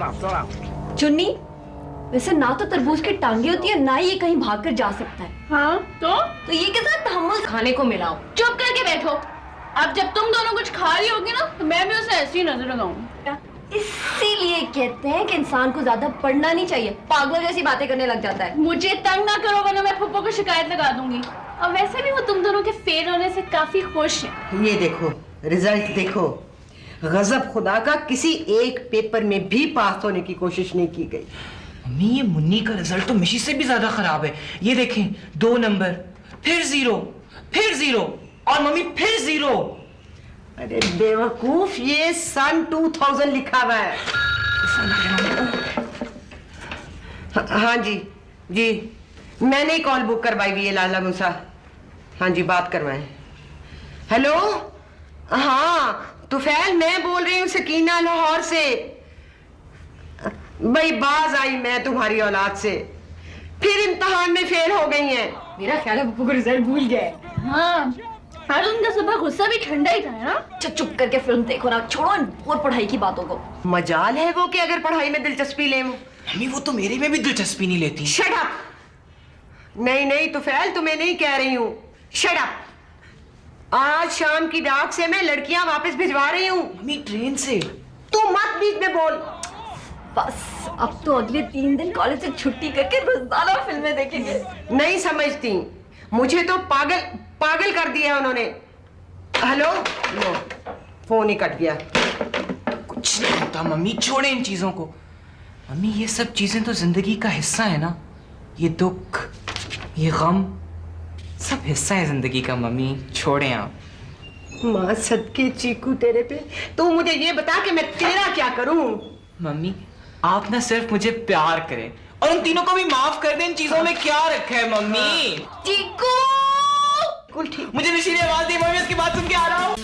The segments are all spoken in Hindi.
चुन्नी, वैसे ना तो तरबूज की टांगे होती है, ना ही ये कहीं भाग कर जा सकता है। हाँ तो ये के साथ तहम्मुल खाने को मिलाओ। चुप करके बैठो। अब जब तुम दोनों कुछ खा रही होगी ना, तो मैं भी उसे ऐसे ही नजर लगाऊंगी। इसीलिए कहते हैं कि इंसान को ज्यादा पढ़ना नहीं चाहिए, पागलों जैसी बातें करने लग जाता है। मुझे तंग ना करो, वरना मैं फुप्पो को शिकायत लगा दूंगी। और वैसे भी वो तुम दोनों के फेल होने से काफी खुश है। ये देखो रिजल्ट देखो, गजब खुदा का, किसी एक पेपर में भी पास होने की कोशिश नहीं की गई। मम्मी ये मुन्नी का रिजल्ट तो मिशी से भी ज्यादा खराब है। ये देखें, 2 नंबर, फिर 0, फिर 0 और मम्मी फिर 0। अरे बेवकूफ, ये सन 2000 लिखा हुआ है। हाँ जी जी, मैंने ही कॉल बुक करवाई हुई है लाला मूसा। हाँ जी, बात करवाएं। हेलो, हाँ तुफैल मैं बोल रही हूँ सकीना लाहौर से। भाई बाज आई मैं तुम्हारी औलाद से, फिर इम्तिहान में फेल हो गई हैं। मेरा ख्याल है पप्पू को रिजल्ट भूल गए। हाँ, आज उनका सुबह गुस्सा भी ठंडा ही था ना। चुप करके फिल्म देखो ना, छोड़ो और पढ़ाई की बातों को। मजाल है वो कि अगर पढ़ाई में दिलचस्पी ले। मम्मी वो तो मेरे में भी दिलचस्पी नहीं लेती। Shut up. नहीं नहीं तुफैल, तुम्हें नहीं कह रही हूँ, शट अप। आज शाम की डाक से मैं लड़कियां वापस भिजवा रही हूँ। मम्मी ट्रेन से। तू मत बीच में बोल। बस अब तो अगले 3 दिन कॉलेज से छुट्टी करके रोजाना फिल्में देखेंगे। नहीं समझती, मुझे तो पागल पागल कर दिया उन्होंने। हेलो, लो फोन ही कट गया। कुछ नहीं होता मम्मी, छोड़े इन चीजों को। मम्मी ये सब चीजें तो जिंदगी का हिस्सा है ना। ये दुख, ये गम, सब हिस्सा है जिंदगी का। मम्मी छोड़े आप। माँ सदके चीकू तेरे पे। तू मुझे ये बता कि मैं तेरा क्या करूं। मम्मी आप ना सिर्फ मुझे प्यार करें और उन तीनों को भी माफ कर दें। इन चीजों में क्या रखा है मम्मी? चीकू, बिल्कुल ठीक। मुझे निशी ने आवाज दी, मम्मी इसकी बात सुन के आ रहा हूँ।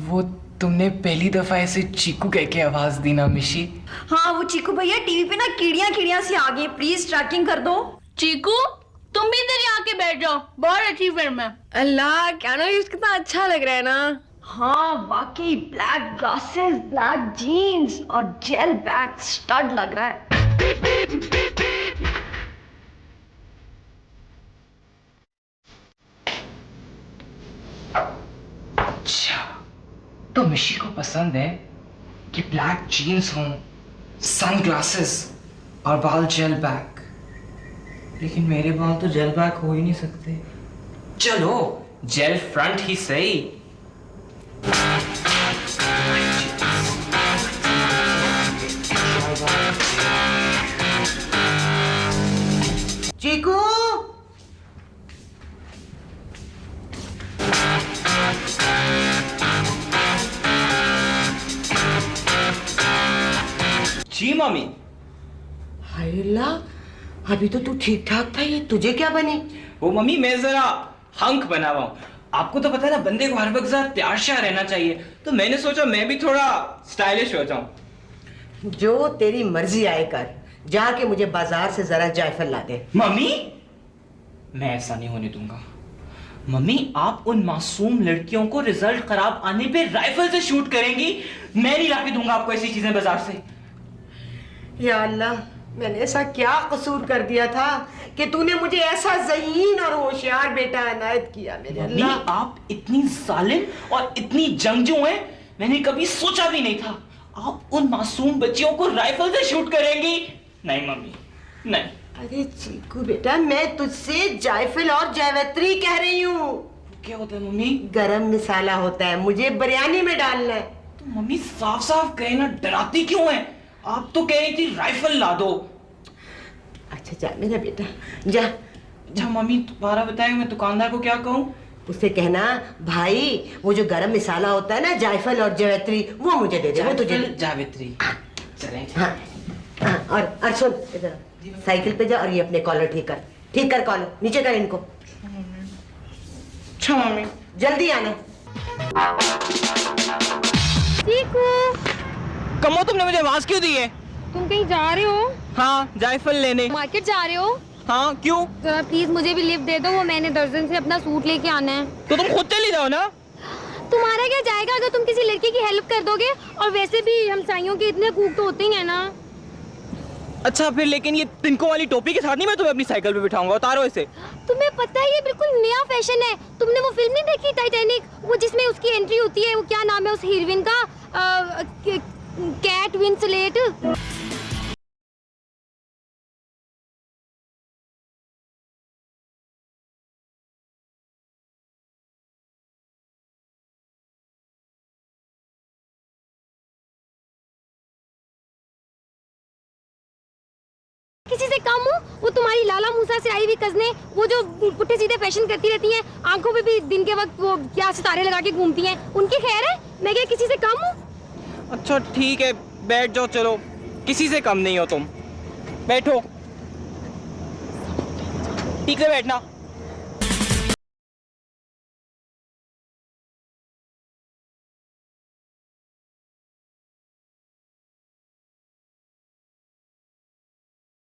वो तुमने पहली दफा ऐसे चीकू कह के आवाज दी ना मिशी? हाँ वो चीकू भैया टीवी पे ना कीड़ियां सी आ गई, प्लीज ट्रैकिंग कर दो। चीकू तुम भी इधर आके बैठ जाओ, बहुत अच्छी फिल्म है। अल्लाह क्या ना, कितना अच्छा लग रहा है ना। हाँ वाकई, ब्लैक ग्लासेस, ब्लैक जीन्स और जेल बैग, स्टड लग रहा है। अच्छा तो मिशी को पसंद है कि ब्लैक जीन्स हों, सन ग्लासेस और बाल जेल बैग। लेकिन मेरे बाल तो जेल बैग हो ही नहीं सकते। चलो जेल फ्रंट ही सही। चीकू, जी मम्मी। हाय अल्लाह, अभी तो तू ठीक ठाक था, ये तुझे क्या बनी? वो मम्मी मैं जरा हंक बना हुआ हूं। आपको तो पता है ना, बंदे को हर वक्त जरा प्यार श्यार रहना चाहिए, तो मैंने सोचा मैं भी थोड़ा स्टाइलिश हो जाऊं। जो तेरी मर्जी आए कर, जाके मुझे बाजार से जरा जायफल ला दे। मम्मी मैं ऐसा नहीं होने दूंगा। मम्मी आप उन मासूम लड़कियों को रिजल्ट खराब आने पे राइफल से शूट करेंगी, मैं नहीं लाके दूंगा आपको ऐसी चीजें बाजार से। या अल्लाह, मैंने ऐसा क्या कसूर कर दिया था कि तूने मुझे ऐसा ज़हीन और होशियार बेटा इनायत किया। मेरे मम्मी अल्लाह, आप इतनी जालिम और इतनी जंगजू हैं, मैंने कभी सोचा भी नहीं था। आप उन मासूम बच्चियों को राइफल से शूट करेंगी? नहीं मम्मी नहीं। अरे चीकू बेटा, मैं तुझसे जायफल और जावित्री कह रही हूँ। क्या होता है मम्मी? गरम मसाला होता है, मुझे बिरयानी में डालना है। तो मम्मी साफ साफ कहे ना, डराती क्यों है? आप तो कह रही थी राइफल ला दो। अच्छा जा मेरा बेटा, जा। अच्छा मम्मी दोबारा बताएं, मैं दुकानदार को क्या कहूँ? उससे कहना भाई वो जो गरम मसाला होता है ना, जायफल और जावित्री, वो मुझे दे दे, वो तुझे। जावित्री चलें। हाँ हाँ, और सुन इधर, साइकिल पे जा और ये अपने कॉलर ठीक कर कॉलर, नीचे कर इनको। अच्छा मम्मी जल्दी आना। कमो तुमने मुझे आवाज क्यों दी है? तुम कहीं जा रहे हो? हाँ जायफल लेने। मार्केट जा रहे हो? हाँ क्यों? तो प्लीज मुझे भी लिफ्ट दे दो, वो मैंने दर्जन से अपना सूट लेके आना है। तो तुम खुद चली जाओ ना। तुम्हारा क्या जाएगा अगर तुम किसी लड़की की हेल्प कर दोगे, और वैसे भी हमसाइयों के इतने कूक तो होते ही है ना। अच्छा फिर लेकिन ये तिनको वाली टोपी के साथ नहीं मैं तुम्हें अपनी साइकिल पे बिठाऊंगा, उतारो इसे। तुम्हें पता है ये बिल्कुल नया फैशन है। तुमने वो फिल्म नहीं देखी टाइटैनिक, वो जिसमें उसकी एंट्री होती है, वो क्या नाम है उस हीरोइन का, कैट विंसलेट। किसी से कम हो, वो तुम्हारी लाला मूसा से आई हुई कज़ने, वो जो पुट्ठे सीधे फैशन करती रहती हैं, आंखों पे भी दिन के वक्त वो क्या सितारे लगा के घूमती हैं, उनकी खैर है? मैं क्या किसी से कम हूँ? अच्छा ठीक है बैठ जाओ, चलो किसी से कम नहीं हो तुम, बैठो ठीक से बैठना।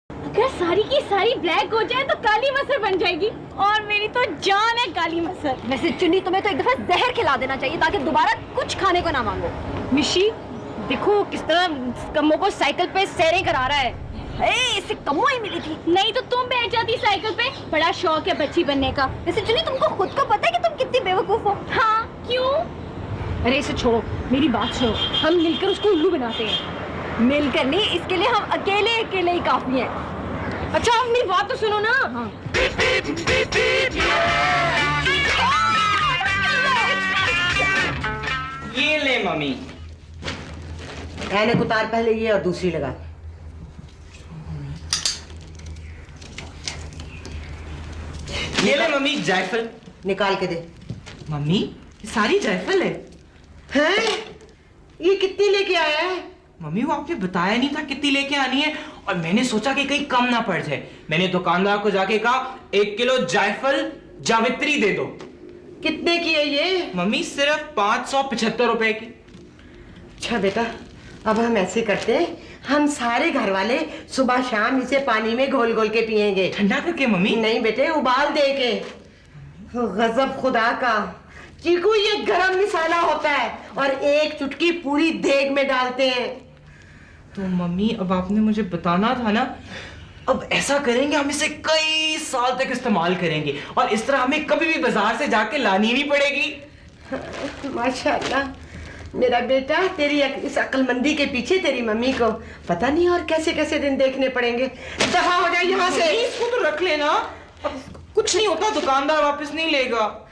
अगर सारी की सारी ब्लैक हो जाए तो काली मसर बन जाएगी, और मेरी तो जान है काली मसर। वैसे चुन्नी तुम्हें तो एक दफा जहर खिला देना चाहिए ताकि दोबारा कुछ खाने को ना मांगो। मिशी देखो किस तरह कम्मो को साइकिल पे सैरें करा रहा है। इसे कम्मो ही मिली थी। नहीं तो तुम बैठ जाती साइकिल पे, बड़ा शौक है बच्ची बनने का। वैसे चुन्नी तुमको खुद को पता है कि तुम कितनी बेवकूफ हो? हाँ क्यों? अरे इसे छोड़ो, मेरी बात सुनो, हम मिलकर उसको उल्लू बनाते हैं। मिलकर नहीं, इसके लिए हम अकेले अकेले ही काफी हैं। अच्छा अब मेरी बात तो सुनो ना। हाँ। ये ले मम्मी। ऐनक उतार पहले ये और दूसरी लगा। ये ले मम्मी जायफल। निकाल के दे। मम्मी ये सारी जायफल है। हैं? ये कितनी लेके आया है? मम्मी वो आपने बताया नहीं था कितनी लेके आनी है, और मैंने सोचा कि कहीं कम ना पड़ जाए। मैंने दुकानदार को जाके कहा 1 किलो जायफल जावित्री दे दो। कितने की है ये? मम्मी सिर्फ 575 रुपए की। अच्छा बेटा, अब हम ऐसे करते हैं, हम सारे घर वाले सुबह शाम इसे पानी में घोल घोल के पियेंगे। ठंडा करके मम्मी? नहीं बेटे, उबाल दे के। गजब खुदा का चीकू, ये गरम मसाला होता है और एक चुटकी पूरी देग में डालते हैं। तो मम्मी अब आपने मुझे बताना था ना। अब ऐसा करेंगे, हम इसे कई साल तक इस्तेमाल करेंगे और इस तरह हमें कभी भी बाजार से जाके लानी नहीं पड़ेगी। माशाल्लाह मेरा बेटा, तेरी इस अक्लमंदी के पीछे तेरी मम्मी को पता नहीं और कैसे कैसे दिन देखने पड़ेंगे। दफा हो जाए यहाँ से। इसको तो रख लेना, अब कुछ नहीं होता, दुकानदार वापस नहीं लेगा।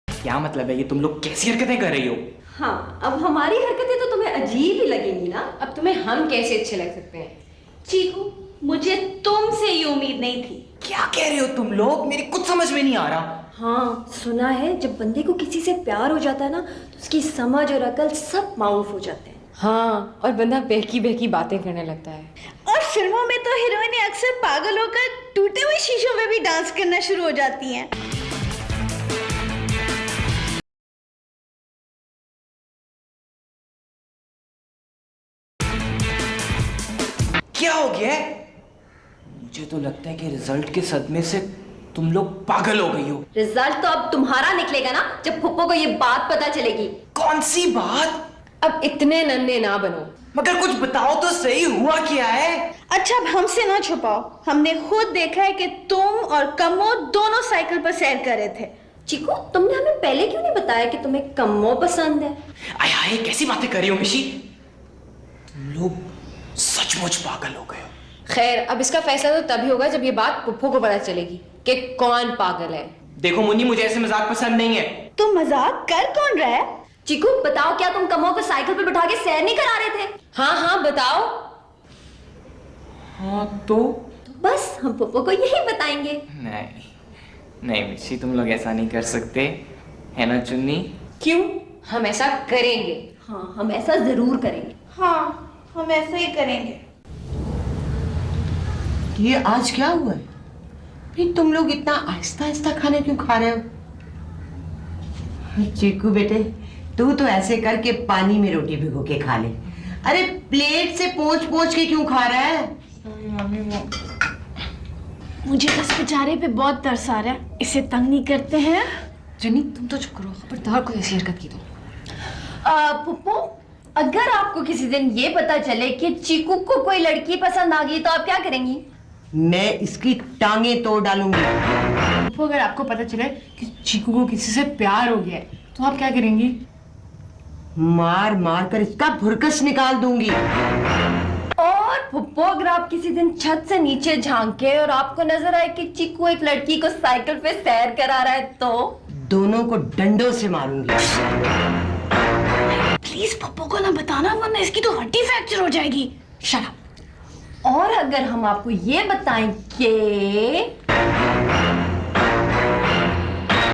क्या मतलब है ये, तुम लोग कैसी हरकतें कर रही हो? हाँ, अब हमारी हरकतें तो तुम्हें अजीब ही लगेंगी ना। अब तुम्हें हम कैसे अच्छे लग सकते हैं? चीकू मुझे तुमसे ये उम्मीद नहीं थी। क्या कह रहे हो तुम लोग, मेरी कुछ समझ में नहीं आ रहा। हाँ सुना है, जब बंदे को किसी से प्यार हो जाता है ना तो उसकी समझ और अकल सब माऊफ हो जाते हैं। हाँ, और बंदा बहकी बहकी बातें करने लगता है। और फिल्मों में तो हीरोइनें अक्सर पागल होकर टूटे हुए शीशों में भी डांस करना शुरू हो जाती हैं। क्या हो गया है? मुझे तो लगता है कि रिजल्ट के सदमे से तुम लोग पागल हो गई हो। रिजल्ट तो अब तुम्हारा निकलेगा ना, जब फुप्पो को ये बात पता चलेगी। कौन सी बात? अब इतने नन्हे ना बनो। मगर कुछ बताओ तो सही, हुआ क्या है? अच्छा अब हमसे ना छुपाओ, हमने खुद देखा है कि तुम और कम्मो दोनों साइकिल पर सैर कर रहे थे। चीकू, तुमने हमें पहले क्यों नहीं बताया कि तुम्हें कम्मो पसंद है? आय हाय, कैसी बातें कर रही हो मिशी, तुम लोग सचमुच पागल हो गए हो। खैर, अब इसका फैसला तो तभी होगा जब ये बात पुप्पो को पता चलेगी कि कौन पागल है। देखो मुन्नी, मुझे ऐसे मजाक पसंद नहीं है। तुम मजाक कर कौन रहा है? चीकू बताओ, क्या तुम कम्मो को साइकिल पर बिठा के सैर नहीं करा रहे थे? हाँ हाँ बताओ। हाँ तो बस हम पप्पो को यही बताएंगे। नहीं नहीं मिशी, तुम लोग ऐसा नहीं कर सकते, है ना चुन्नी? क्यों? हम ऐसा करेंगे। हाँ, हम ऐसा जरूर करेंगे। हाँ, हम ऐसा ही करेंगे। ये आज क्या हुआ है? फिर तुम लोग इतना आहिस्ता आहिस्ता खाने क्यों खा रहे हो? चीकू बेटे, तू तो ऐसे करके पानी में रोटी भिगो के खा ले। अरे प्लेट से पोंछ पोंछ के क्यों खा रहा है? मुझे तो इस बेचारे पे बहुत तरस आ रहा है, इसे तंग नहीं करते हैं। चुन्नी तुम तो चुप करो, खबरदार कोई ऐसी हरकत की तो। पप्पो, अगर आपको किसी दिन ये पता चले कि चीकू को कोई लड़की पसंद आ गई तो आप क्या करेंगी? मैं इसकी टांगे तोड़ डालूंगी। तो अगर आपको पता चले कि चीकू को किसी से प्यार हो गया है तो आप क्या करेंगी? मार मार कर इसका भुरकस निकाल दूंगी। और पप्पो, अगर आप किसी दिन छत से नीचे झांके और आपको नजर आए कि चीकू एक लड़की को साइकिल पे सैर करा रहा है तो? दोनों को डंडों से मारूंगी। प्लीज पप्पो को ना बताना, वरना इसकी तो हड्डी फ्रैक्चर हो जाएगी। Shut up. और अगर हम आपको ये बताएं कि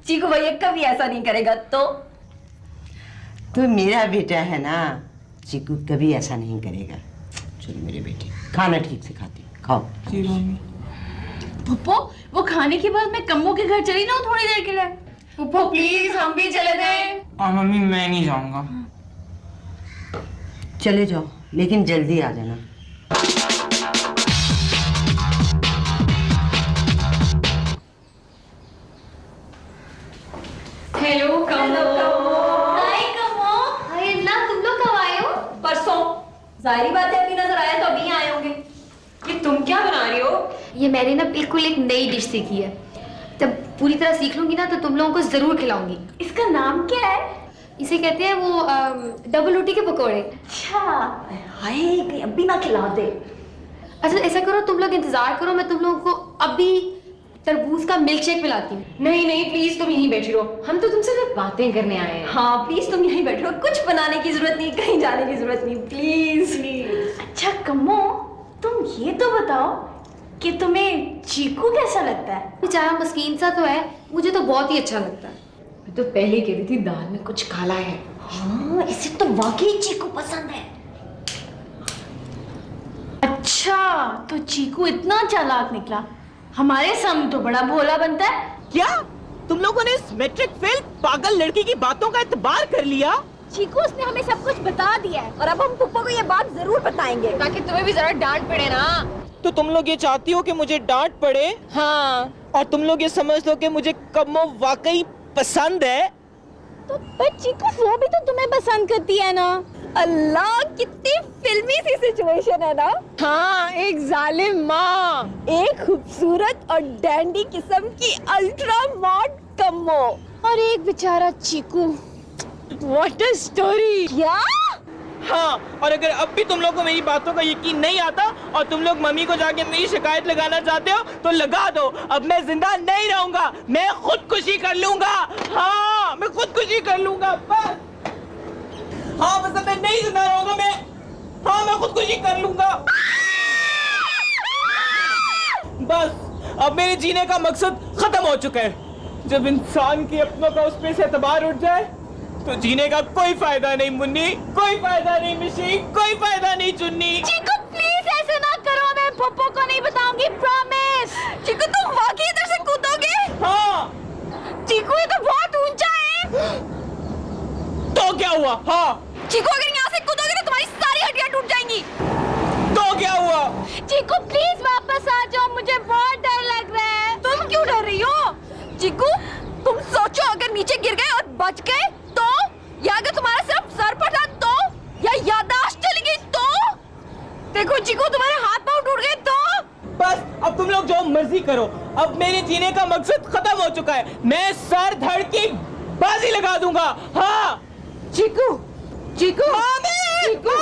चीकू भैया कभी ऐसा नहीं करेगा तो? तो मेरा बेटा है ना, चीकू कभी ऐसा नहीं करेगा। चलो मेरे बेटे, खाना ठीक से खाती, खाओ। पप्पो, वो खाने के बाद मैं कम्मो के घर चली ना थोड़ी देर के लिए। पप्पो प्लीज हम भी चले गए। मम्मी मैं नहीं जाऊंगा। चले जाओ, लेकिन जल्दी आ जाना। हेलो कमो। हाय कमो। हाय ना, तुम लोग कब आए हो? परसों। जाहिर बात है, अभी नजर आया तो अभी आए होंगे। ये तुम क्या बना रही हो? ये मैंने ना बिल्कुल एक नई डिश सीखी है। जब पूरी तरह सीख लूंगी ना तो तुम लोगों को जरूर खिलाऊंगी। इसका नाम क्या है? इसे कहते हैं वो डबल रोटी के पकोड़े। अच्छा, हाय, अभी ना खिला दे। अच्छा ऐसा करो, तुम लोग इंतजार करो, मैं तुम लोगों को अभी तरबूज का मिल्क शेक पिलाती हूँ। नहीं नहीं प्लीज तुम यहीं बैठी रहो, हम तो तुमसे सिर्फ बातें करने आए हैं। हाँ प्लीज तुम यहीं बैठो, कुछ बनाने की जरूरत नहीं, कहीं जाने की जरूरत नहीं, प्लीज। अच्छा कम्मो, तुम ये तो बताओ कि तुम्हें चीकू कैसा लगता है? बेचारा मस्कीन सा तो है, मुझे तो बहुत ही अच्छा लगता है। मैं तो पहले कह रही थी दाल में कुछ काला है। हाँ, इसे तो वाकई चीकू पसंद है। अच्छा, तो चीकू इतना चालाक निकला, हमारे सामने तो बड़ा भोला बनता है। क्या तुम लोगों ने इस मैट्रिक फेल पागल लड़की की बातों का एतबार कर लिया? चीकू, उसने हमें सब कुछ बता दिया है और अब हम पप्पा को ये बात जरूर बताएंगे ताकि तुम्हें भी जरा डांट पड़े ना। तो तुम लोग ये चाहती हो कि मुझे डांट पड़े? हाँ। और तुम लोग ये समझ लो कि मुझे कम्मो वाकई पसंद है? तो पर चीकू, वो भी तो तुम्हें पसंद करती है ना। अल्लाह, कितनी फिल्मी सी सिचुएशन है ना। हाँ, एक जालिम माँ, एक खूबसूरत और डैंडी किस्म की अल्ट्रा मॉड कम्मो और एक बेचारा चीकू। What a story. क्या? हाँ, और अगर अब भी तुम लोग को मेरी बातों का यकीन नहीं आता और तुम लोग मम्मी को जाके मेरी शिकायत लगाना चाहते हो तो लगा दो। अब मैं जिंदा नहीं रहूंगा, मैं खुदकुशी कर लूंगा। हाँ, मैं खुदकुशी कर लूंगा बस। हाँ, बस अब मैं नहीं जिंदा रहूंगा। मैं खुदकुशी कर लूंगा बस। अब मेरे जीने का मकसद खत्म हो चुका है। जब इंसान की अपनों का उस पे से एतबार उठ जाए तो जीने का कोई फायदा नहीं मुन्नी, कोई फायदा नहीं मिशी, कोई फायदा नहीं चुन्नी। चीकू प्लीज ऐसे ना करो, मैं पप्पो को नहीं बताऊंगी, प्रॉमिस। चीकू, तुम वाकई इधर से कूदोगे? हाँ। चीकू ये तो बहुत ऊंचा है। तो क्या हुआ? हाँ। चीकू, अगर यहाँ से कूदोगे तो तुम्हारी सारी हड्डियां टूट जाएंगी। तो क्या हुआ? चीकू प्लीज वापस आ जाओ, मुझे बहुत डर लग रहा है। तुम क्यों डर रही हो? चीकू, तुम सोचो, अगर नीचे गिर गए और बच गए तो, या अगर तुम्हारा सिर्फ सर फटा तो, या याददाश्त चली गई तो, देखो चीकू तुम्हारे हाथ पांव टूट गए तो। बस अब तुम लोग जो मर्जी करो, अब मेरे जीने का मकसद खत्म हो चुका है। मैं सर धड़ की बाजी लगा दूंगा। हाँ। चीकू, चीकू, मम्मी! चीकू,